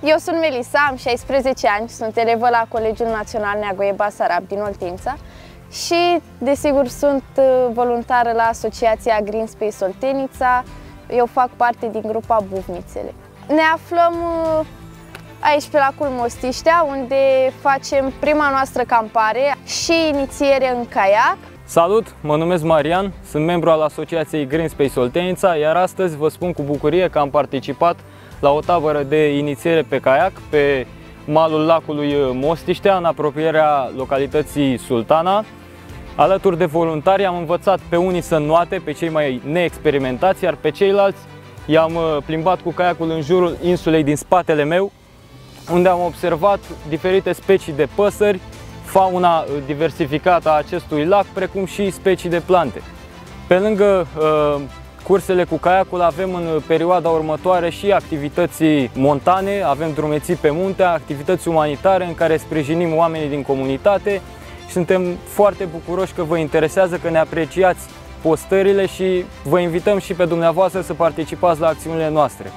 Eu sunt Melissa, am 16 ani, sunt elevă la Colegiul Național Neagoe Basarab din Oltenița și, desigur, sunt voluntară la Asociația Green Space Oltenița. Eu fac parte din grupa Buvnițele. Ne aflăm aici pe lacul Mostiștea, unde facem prima noastră campare și inițiere în caiac. Salut, mă numesc Marian, sunt membru al Asociației Green Space Oltenița, iar astăzi vă spun cu bucurie că am participat la o tabără de inițiere pe caiac pe malul lacului Mostiștea, în apropierea localității Sultana. Alături de voluntari am învățat pe unii să înnoate, pe cei mai neexperimentați, iar pe ceilalți i-am plimbat cu caiacul în jurul insulei din spatele meu, unde am observat diferite specii de păsări, fauna diversificată a acestui lac, precum și specii de plante. Pe lângă cursele cu caiacul avem în perioada următoare și activități montane, avem drumeții pe munte, activități umanitare în care sprijinim oamenii din comunitate și suntem foarte bucuroși că vă interesează, că ne apreciați postările și vă invităm și pe dumneavoastră să participați la acțiunile noastre.